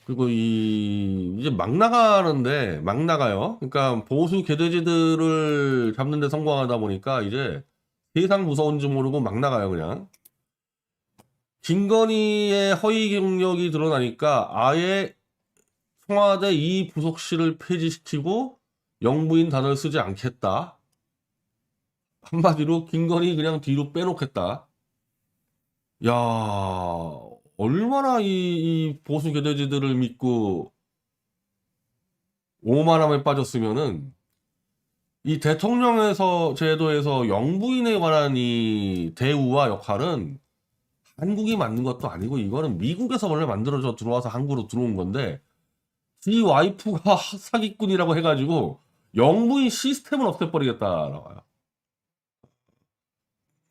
그리고 이제 막 나가는데 막 나가요. 그러니까 보수 개돼지들을 잡는 데 성공하다 보니까 이제 세상 무서운지 모르고 막 나가요, 그냥. 김건희의 허위 경력이 드러나니까 아예 청와대 이 부속실을 폐지시키고 영부인 단어를 쓰지 않겠다. 한마디로 김건희 그냥 뒤로 빼놓겠다. 야, 얼마나 이 보수 개돼지들을 믿고 오만함에 빠졌으면은 이 대통령에서 제도에서 영부인에 관한 이 대우와 역할은 한국이 만든 것도 아니고 이거는 미국에서 원래 만들어져 들어와서 한국으로 들어온 건데 이 와이프가 사기꾼이라고 해가지고 영부인 시스템을 없애버리겠다라고 해요.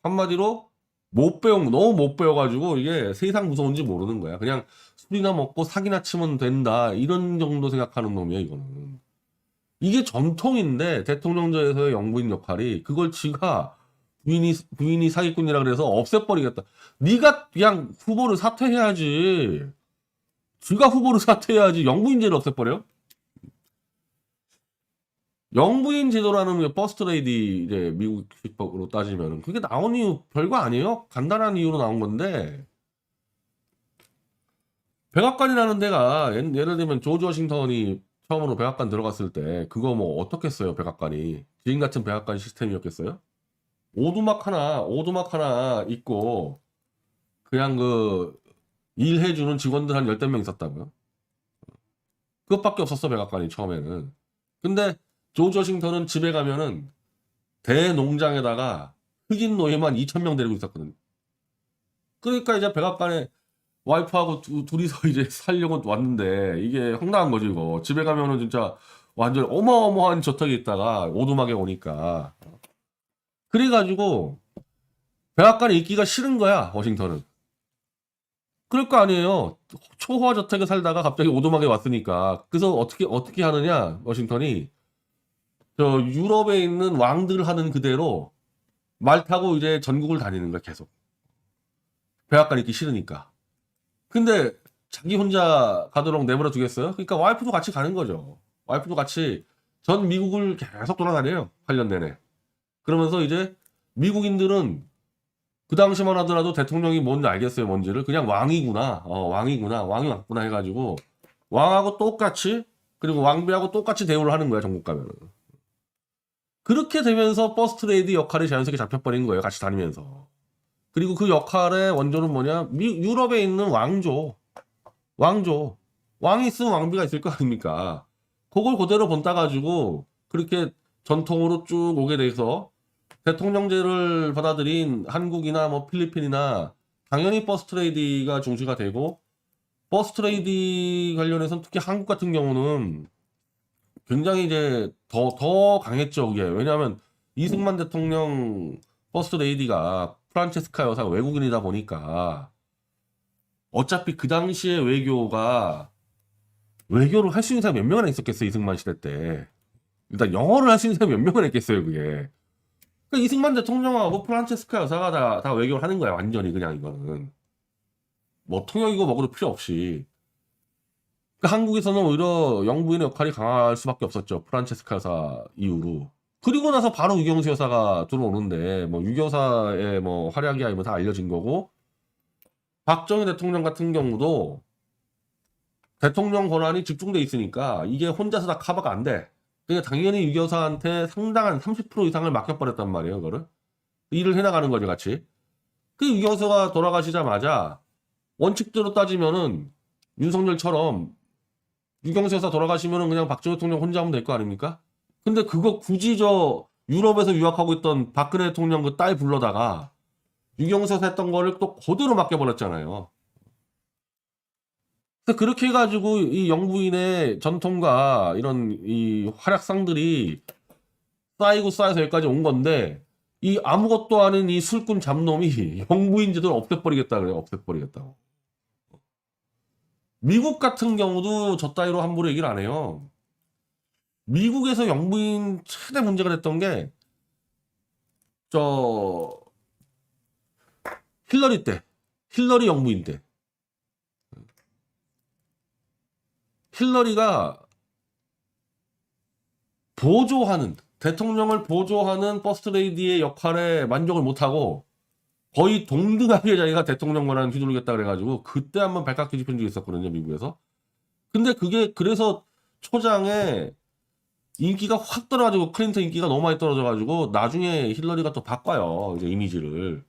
한마디로 못 배운 너무 못 배워가지고 이게 세상 무서운지 모르는 거야. 그냥 술이나 먹고 사기나 치면 된다 이런 정도 생각하는 놈이야 이거는. 이게 전통인데 대통령제에서의 영부인 역할이 그걸 지가 부인이 사기꾼이라 그래서 없애버리겠다. 네가 그냥 후보를 사퇴해야지. 지가 후보를 사퇴해야지 영부인제를 없애버려? 영부인 제도라는 게 퍼스트레이디 이제 미국식법으로 따지면 그게 나온 이유 별거 아니에요. 간단한 이유로 나온 건데 백악관이라는 데가 예를 들면 조지 워싱턴이 처음으로 백악관 들어갔을 때 그거 뭐 어떻겠어요 백악관이 지금 같은 백악관 시스템이었겠어요? 오두막 하나 있고 그냥 그 일해주는 직원들 한 열댓 명 있었다고요. 그것밖에 없었어 백악관이 처음에는. 근데 조지 워싱턴은 집에 가면은 대농장에다가 흑인 노예만 2,000명 데리고 있었거든. 그러니까 이제 백악관에 와이프하고 둘이서 이제 살려고 왔는데 이게 황당한 거지 이거. 집에 가면은 진짜 완전 어마어마한 저택에 있다가 오두막에 오니까. 그래가지고 백악관에 있기가 싫은 거야 워싱턴은. 그럴 거 아니에요. 초호화 저택에 살다가 갑자기 오두막에 왔으니까. 그래서 어떻게 하느냐 워싱턴이 저 유럽에 있는 왕들 하는 그대로 말 타고 이제 전국을 다니는 거야 계속. 백악관 있기 싫으니까. 근데 자기 혼자 가도록 내버려 두겠어요? 그러니까 와이프도 같이 가는 거죠. 와이프도 같이 전 미국을 계속 돌아다녀요. 8년 내내. 그러면서 이제 미국인들은 그 당시만 하더라도 대통령이 뭔지 알겠어요, 뭔지를. 그냥 왕이구나. 왕이구나. 왕이 왔구나 해가지고 왕하고 똑같이 그리고 왕비하고 똑같이 대우를 하는 거야, 전국 가면은. 그렇게 되면서 퍼스트레이디 역할이 자연스럽게 잡혀버린 거예요, 같이 다니면서. 그리고 그 역할의 원조는 뭐냐? 유럽에 있는 왕조. 왕조. 왕이 있으면 왕비가 있을 거 아닙니까? 그걸 그대로 본따 가지고 그렇게 전통으로 쭉 오게 돼서 대통령제를 받아들인 한국이나 뭐 필리핀이나 당연히 버스트레이디가 중시가 되고 버스트레이디 관련해서는 특히 한국 같은 경우는 굉장히 이제 더 강했죠, 그게. 왜냐하면 이승만 대통령 버스트레이디가 프란체스카 여사 외국인이다 보니까 어차피 그 당시에 외교를 할 수 있는 사람이 몇 명이나 있었겠어요, 이승만 시대 때. 일단 영어를 할 수 있는 사람이 몇 명이나 있겠어요, 그게. 그러니까 이승만 대통령하고 프란체스카 여사가 다 외교를 하는 거야, 완전히 그냥 이거는. 뭐 통역이고 뭐고도 필요 없이. 그러니까 한국에서는 오히려 영부인의 역할이 강할 수밖에 없었죠, 프란체스카 여사 이후로. 그리고 나서 바로 유경수 여사가 들어오는데, 뭐 유교사의 뭐 활약이 아니면 다 알려진 거고, 박정희 대통령 같은 경우도 대통령 권한이 집중돼 있으니까 이게 혼자서 다 커버가 안 돼. 그러니까 당연히 유교사한테 상당한 30% 이상을 맡겨버렸단 말이에요, 그거를. 일을 해나가는 거죠, 같이. 그 유교수가 돌아가시자마자 원칙대로 따지면은 윤석열처럼 유경수 여사 돌아가시면은 그냥 박정희 대통령 혼자 하면 될 거 아닙니까? 근데 그거 굳이 저 유럽에서 유학하고 있던 박근혜 대통령 그 딸 불러다가 유경수 여사 했던 거를 또 그대로 맡겨버렸잖아요. 그래서 그렇게 해가지고 이 영부인의 전통과 이런 이 활약상들이 쌓이고 쌓여서 여기까지 온 건데 이 아무것도 아닌 이 술꾼 잡놈이 영부인 제도를 없애버리겠다 그래요. 없애버리겠다고. 미국 같은 경우도 저 따위로 함부로 얘기를 안 해요. 미국에서 영부인 최대 문제가 됐던 게 저 힐러리 때 힐러리 영부인 때 힐러리가 보조하는, 대통령을 보조하는 퍼스트레이디의 역할에 만족을 못하고 거의 동등하게 자기가 대통령 권한을 휘두르겠다 그래가지고 그때 한번 발칵 뒤집힌 적이 있었거든요, 미국에서. 근데 그게 그래서 초장에 인기가 확 떨어가지고, 클린턴 인기가 너무 많이 떨어져가지고 나중에 힐러리가 또 바꿔요, 이제 이미지를.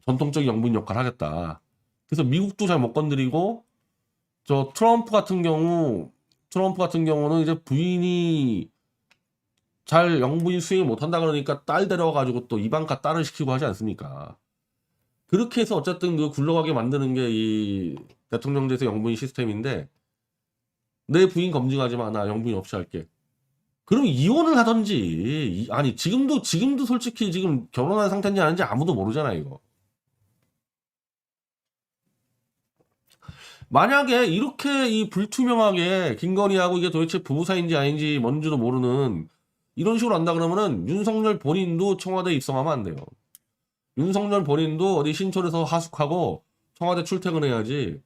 전통적인 영부인 역할 하겠다. 그래서 미국도 잘 못 건드리고, 저 트럼프 같은 경우는 이제 부인이 잘 영부인 수행을 못한다 그러니까 딸 데려가지고 또 이방카 딸을 시키고 하지 않습니까? 그렇게 해서 어쨌든 그 굴러가게 만드는 게 이 대통령제에서 영부인 시스템인데, 내 부인 검증하지 마, 나 영부인 없이 할게. 그럼 이혼을 하던지. 아니 지금도 솔직히 지금 결혼한 상태인지 아닌지 아무도 모르잖아 이거. 만약에 이렇게 이 불투명하게 김건희하고 이게 도대체 부부 사이인지 아닌지 뭔지도 모르는 이런 식으로 한다 그러면은 윤석열 본인도 청와대에 입성하면 안 돼요. 윤석열 본인도 어디 신촌에서 하숙하고 청와대 출퇴근해야지,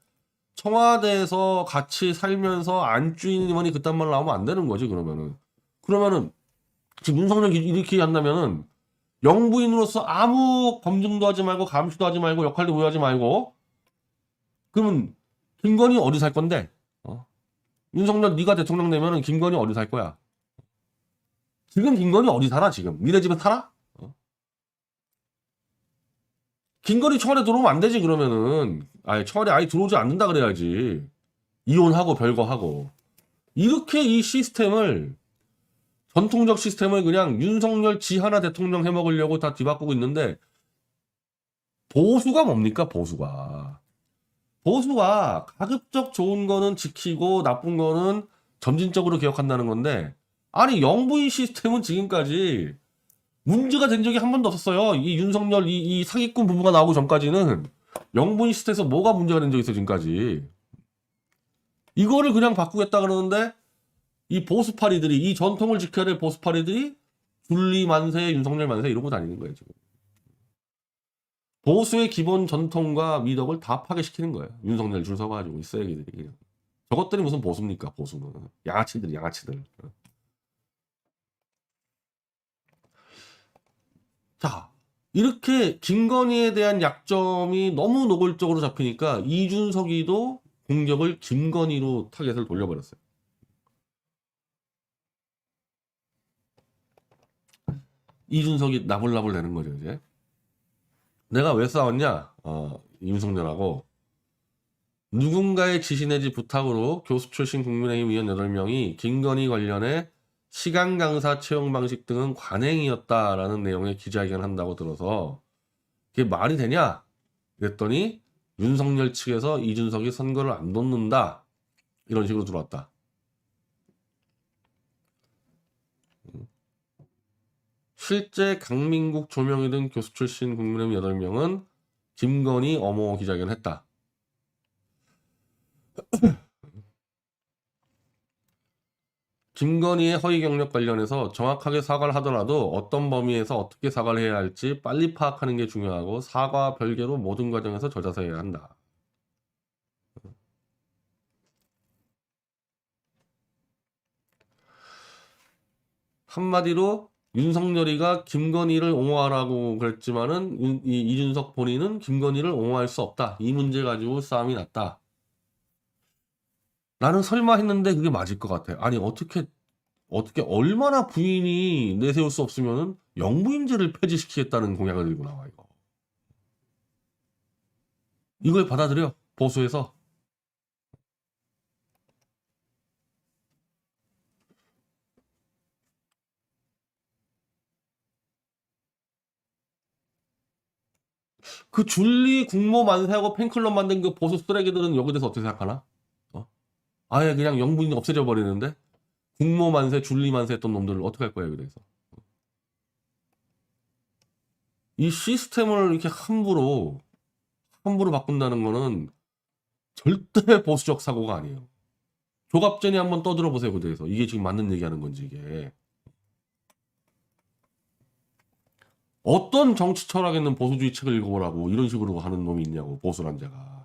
청와대에서 같이 살면서 안주인이머니 그딴 말 나오면 안 되는 거지. 그러면은 지금 윤석열 이렇게 한다면은 영부인으로서 아무 검증도 하지 말고 감시도 하지 말고 역할도 부여하지 말고, 그러면 김건희 어디 살 건데? 윤석열 네가 대통령 되면은 김건희 어디 살 거야? 지금 김건희 어디 살아 지금? 니네 집에 살아? 김건희 청와대 들어오면 안 되지. 그러면은 아예 청와대 아예 들어오지 않는다 그래야지. 이혼하고 별거 하고. 이렇게 이 시스템을, 전통적 시스템을 그냥 윤석열 지 하나 대통령 해먹으려고 다 뒤바꾸고 있는데, 보수가 뭡니까 보수가. 보수가 가급적 좋은 거는 지키고 나쁜 거는 점진적으로 개혁한다는 건데, 아니 영부인 시스템은 지금까지 문제가 된 적이 한 번도 없었어요. 이 윤석열 이 사기꾼 부부가 나오고 전까지는 영부인 시스템에서 뭐가 문제가 된 적이 있어 지금까지. 이거를 그냥 바꾸겠다 그러는데 이 보수파리들이, 이 전통을 지켜야 될 보수파리들이 분리 만세, 윤석열 만세 이러고 다니는 거예요 지금. 보수의 기본 전통과 미덕을 다 파괴시키는 거예요. 윤석열 줄 서가지고 이 쓰레기들이. 저것들이 무슨 보수입니까? 보수는 양아치들. 자, 이렇게 김건희에 대한 약점이 너무 노골적으로 잡히니까 이준석이도 공격을 김건희로 타겟을 돌려버렸어요. 이준석이 나불나불 되는 거죠 이제. 내가 왜 싸웠냐? 윤석열하고 누군가의 지시 내지 부탁으로 교수 출신 국민의힘 의원 8명이 김건희 관련해 시간 강사 채용 방식 등은 관행이었다라는 내용의 기자회견을 한다고 들어서 그게 말이 되냐? 그랬더니 윤석열 측에서 이준석이 선거를 안 돕는다 이런 식으로 들어왔다. 실제 강민국, 조명희 등 교수 출신 국민의힘 8명은 김건희 어모 기자회견을 했다. 김건희의 허위 경력 관련해서 정확하게 사과를 하더라도 어떤 범위에서 어떻게 사과를 해야 할지 빨리 파악하는 게 중요하고, 사과와 별개로 모든 과정에서 저자세해야 한다. 한마디로 윤석열이가 김건희를 옹호하라고 그랬지만은 이준석 본인은 김건희를 옹호할 수 없다. 이 문제 가지고 싸움이 났다. 나는 설마 했는데 그게 맞을 것 같아. 아니 어떻게 얼마나 부인이 내세울 수 없으면은 영부인제를 폐지시키겠다는 공약을 들고 나와 이거. 이걸 받아들여 보수에서. 그 줄리 국모 만세하고 팬클럽 만든 그 보수 쓰레기들은 여기 대해서 어떻게 생각하나? 아예 그냥 영부인 없애져 버리는데, 국모 만세, 줄리 만세 했던 놈들을 어떻게 할 거야 여기 대해서. 이 시스템을 이렇게 함부로 바꾼다는 거는 절대 보수적 사고가 아니에요. 조갑전이 한번 떠들어 보세요 그 대해서. 이게 지금 맞는 얘기하는 건지 이게. 어떤 정치 철학 있는 보수주의 책을 읽어보라고 이런 식으로 하는 놈이 있냐고, 보수란 자가.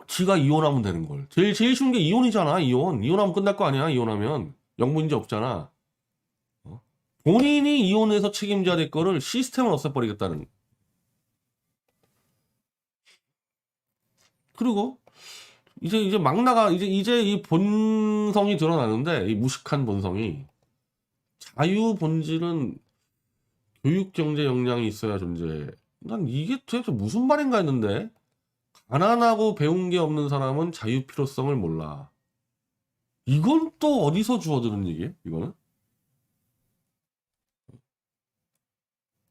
지가 이혼하면 되는 걸. 제일 쉬운 게 이혼이잖아. 이혼하면 끝날 거 아니야. 이혼하면 영문제 없잖아. 어? 본인이 이혼해서 책임져야 될 거를 시스템을 없애버리겠다는. 그리고 이제 막 나가 이제 이 본성이 드러나는데 이 무식한 본성이 자유 본질은 교육 경제 역량이 있어야 존재해. 난 이게 도대체 무슨 말인가 했는데 가난하고 배운 게 없는 사람은 자유 필요성을 몰라. 이건 또 어디서 주워드는 얘기야? 이거는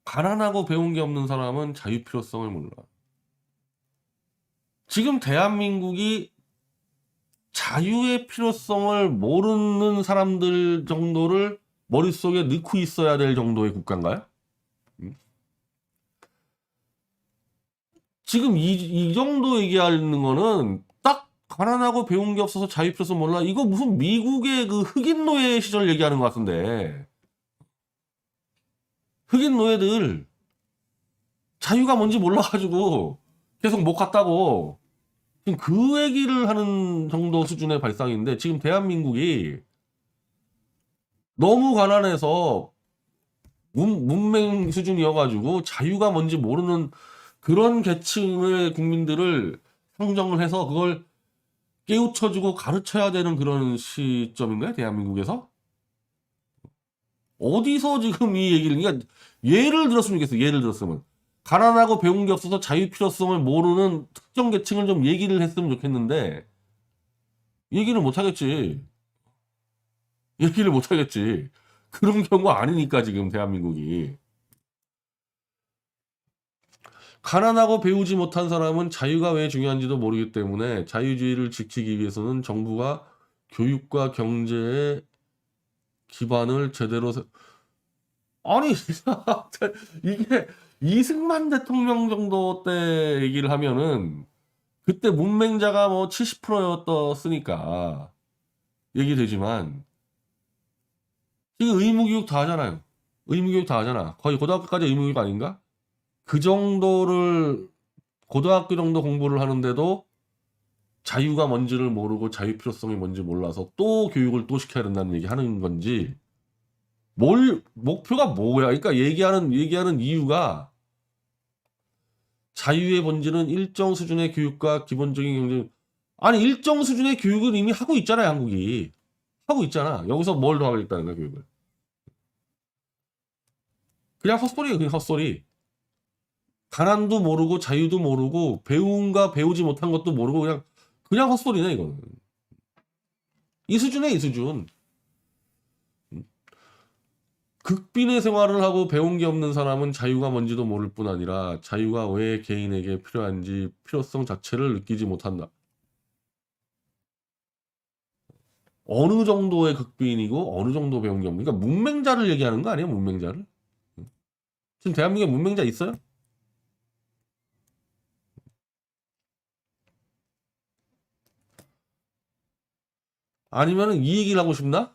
가난하고 배운 게 없는 사람은 자유 필요성을 몰라. 지금 대한민국이 자유의 필요성을 모르는 사람들 정도를 머릿속에 넣고 있어야 될 정도의 국가인가요? 음? 지금 이 정도 얘기하는 거는 딱 가난하고 배운 게 없어서 자유 필요성 몰라. 이거 무슨 미국의 그 흑인 노예 시절 얘기하는 것 같은데. 흑인 노예들 자유가 뭔지 몰라가지고 계속 못 갔다고. 지금 그 얘기를 하는 정도 수준의 발상인데 지금 대한민국이 너무 가난해서 문맹 수준이어가지고 자유가 뭔지 모르는 그런 계층의 국민들을 상정을 해서 그걸 깨우쳐주고 가르쳐야 되는 그런 시점인가요? 대한민국에서? 어디서 지금 이 얘기를, 그러니까 예를 들었으면 좋겠어. 예를 들었으면. 가난하고 배운 게 없어서 자유 필요성을 모르는 특정 계층을 좀 얘기를 했으면 좋겠는데, 얘기를 못 하겠지. 얘기를 못 하겠지. 그런 경우가 아니니까 지금 대한민국이. 가난하고 배우지 못한 사람은 자유가 왜 중요한지도 모르기 때문에 자유주의를 지키기 위해서는 정부가 교육과 경제의 기반을 제대로 아니 이게 이승만 대통령 정도 때 얘기를 하면은 그때 문맹자가 뭐 70%였었으니까 얘기되지만 지금 의무교육 다 하잖아요. 의무교육 다 하잖아. 거의 고등학교까지 의무교육 아닌가? 그 정도를 고등학교 정도 공부를 하는데도 자유가 뭔지를 모르고 자유 필요성이 뭔지 몰라서 또 교육을 또 시켜야 된다는 얘기 하는 건지 뭘 목표가 뭐야? 그러니까 얘기하는 이유가 자유의 본질은 일정 수준의 교육과 기본적인 경쟁. 아니 일정 수준의 교육을 이미 하고 있잖아요. 한국이 하고 있잖아. 여기서 뭘 더 하겠다는 거야 교육을. 그냥 헛소리예요. 그냥 헛소리. 가난도 모르고 자유도 모르고 배움과 배우지 못한 것도 모르고 그냥 헛소리네 이거는. 이 수준에 이 수준. 극빈의 생활을 하고 배운 게 없는 사람은 자유가 뭔지도 모를 뿐 아니라 자유가 왜 개인에게 필요한지 필요성 자체를 느끼지 못한다. 어느 정도의 극빈이고 어느 정도 배운 게 없는. 그러니까 문맹자를 얘기하는 거 아니에요? 문맹자를? 지금 대한민국에 문맹자 있어요? 아니면은 이 얘기를 하고 싶나?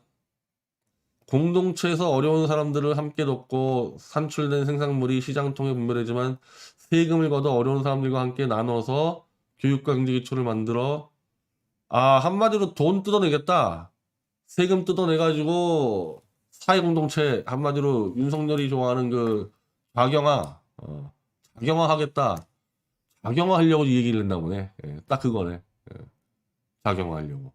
공동체에서 어려운 사람들을 함께 돕고 산출된 생산물이 시장 통해 분별되지만 세금을 걷어 어려운 사람들과 함께 나눠서 교육과 경제 기초를 만들어 한마디로 돈 뜯어내겠다. 세금 뜯어내가지고 사회 공동체 한마디로 윤석열이 좋아하는 그 자경화 자경화 하겠다. 자경화 하려고 이 얘기를 했나 보네. 예, 딱 그거네. 예, 자경화 하려고.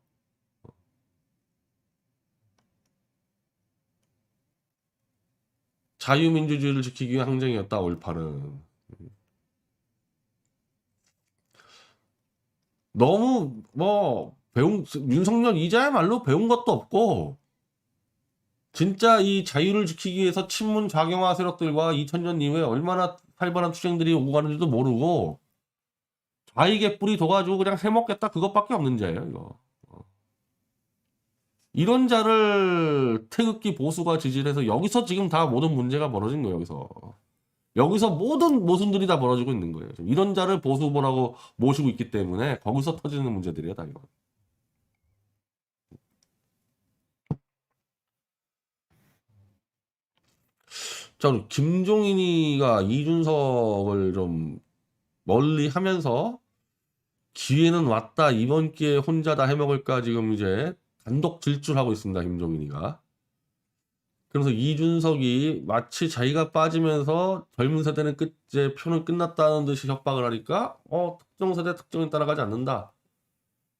자유민주주의를 지키기 위한 항쟁이었다. 올바른. 너무 뭐 배운 윤석열 이자야말로 배운 것도 없고 진짜 이 자유를 지키기 위해서 친문 좌경화 세력들과 2000년 이후에 얼마나 활발한 투쟁들이 오고 가는지도 모르고 좌익의 뿌리 둬가지고 그냥 해먹겠다 그것밖에 없는 자예요 이거. 이런 자를 태극기 보수가 지지를 해서 여기서 지금 다 모든 문제가 벌어진 거예요 여기서 모든 모순들이 다 벌어지고 있는 거예요. 이런 자를 보수 후보라고 모시고 있기 때문에 거기서 터지는 문제들이에요 다 이거. 자, 김종인이가 이준석을 좀 멀리 하면서 기회는 왔다. 이번 기회에 혼자 다 해먹을까 지금 이제 단독 질주하고 있습니다. 김종인이가. 그래서 이준석이 마치 자기가 빠지면서 젊은 세대는 이제 표는 끝났다는 듯이 협박을 하니까 특정 세대 특정인 따라가지 않는다.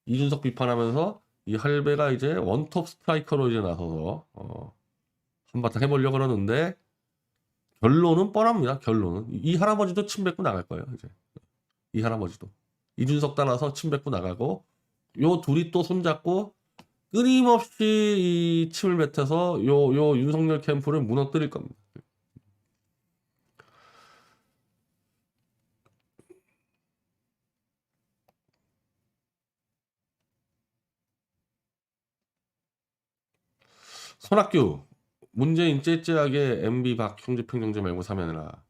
이준석 비판하면서 이 할배가 이제 원톱 스트라이커로 이제 나서서 한바탕 해보려고 그러는데 결론은 뻔합니다. 결론은 이 할아버지도 침 뱉고 나갈 거예요. 이제 이 할아버지도 이준석 따라서 침 뱉고 나가고 요 둘이 또 손잡고 끊임없이 이 침을 뱉어서 요 윤석열 캠프를 무너뜨릴 겁니다. 손학규 문재인 째째하게 MB 박 형제평정제 말고 사면해라.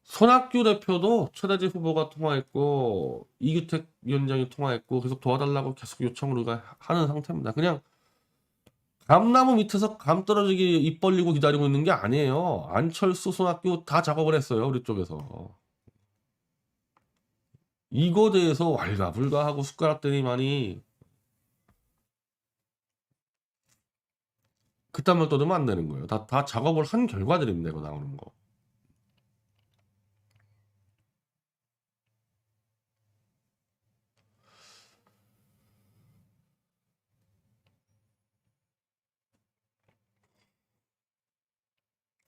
손학규 대표도 최대지 후보가 통화했고 이규택 위원장이 통화했고 계속 도와달라고 계속 요청을 하는 상태입니다. 그냥 감나무 밑에서 감 떨어지기 입 벌리고 기다리고 있는 게 아니에요. 안철수, 손학규 다 작업을 했어요. 우리 쪽에서. 이거 대해서 왈가불가하고 숟가락들이 많이 그딴 말 떠들면 안 되는 거예요. 다 작업을 한 결과들입니다. 이거 나오는 거.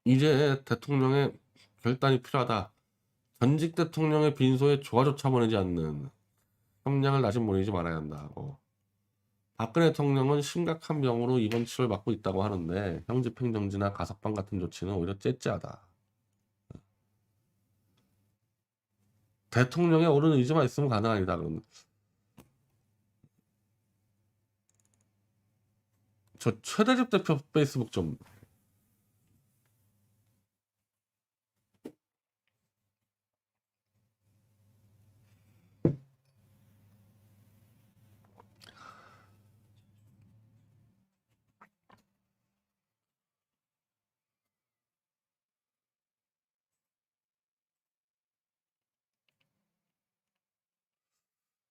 이제 대통령의 결단이 필요하다. 전직 대통령의 빈소에 조화조차 보내지 않는 형량을 다시 보내지 말아야 한다고. 박근혜 대통령은 심각한 병으로 입원 치료를 받고 있다고 하는데 형집행정지나 가석방 같은 조치는 오히려 째째하다. 대통령의 옳은 의지만 있으면 가능하다. 그러면 저 최대집 대표 페이스북 좀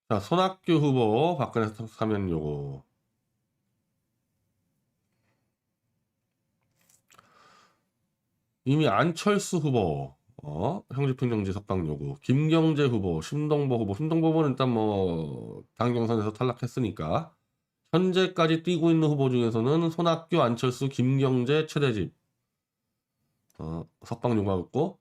자, 손학규 후보 박근혜 사면 요구. 이미 안철수 후보 형집행정지 석방 요구. 김경재 후보, 심동보 후보는 일단 뭐 당 경선에서 탈락했으니까 현재까지 뛰고 있는 후보 중에서는 손학규, 안철수, 김경재, 최대집 석방 요구하고 있고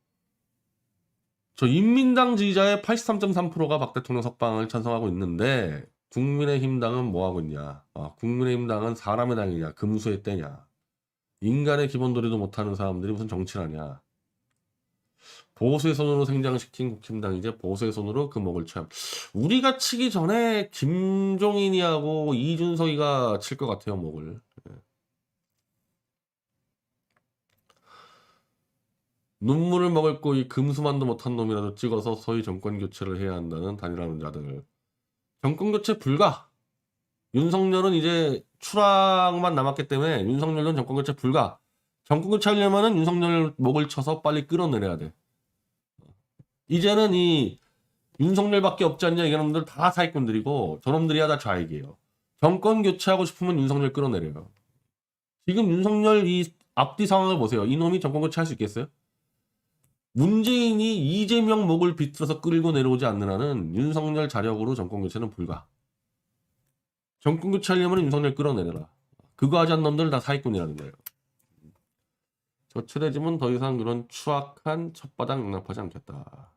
저 인민당 지지자의 83.3%가 박 대통령 석방을 찬성하고 있는데 국민의힘당은 뭐 하고 있냐? 국민의힘당은 사람의 당이냐? 금수의 때냐? 인간의 기본도리도 못하는 사람들이 무슨 정치를 하냐? 보수의 손으로 생장시킨 국힘당이제 보수의 손으로 그 목을 참. 우리가 치기 전에 김종인이하고 이준석이가 칠 것 같아요, 목을. 눈물을 먹을 거이 금수만도 못한 놈이라도 찍어서 소위 정권 교체를 해야 한다는 단일화는 자들. 정권 교체 불가. 윤석열은 이제 추락만 남았기 때문에 윤석열은 정권 교체 불가. 정권 교체하려면은 윤석열 목을 쳐서 빨리 끌어내려야 돼. 이제는 이 윤석열밖에 없지 않냐 이런 놈들 다 사기꾼들이고 저놈들이야 다 좌익이에요. 정권 교체하고 싶으면 윤석열 끌어내려요. 지금 윤석열 이 앞뒤 상황을 보세요. 이놈이 정권 교체할 수 있겠어요? 문재인이 이재명 목을 비틀어서 끌고 내려오지 않는 한은 윤석열 자력으로 정권 교체는 불가. 정권 교체하려면 윤석열 끌어내려라. 그거 하지 않는 놈들 다 사기꾼이라는 거예요. 저 최대집은 더 이상 그런 추악한 첫바닥 용납하지 않겠다.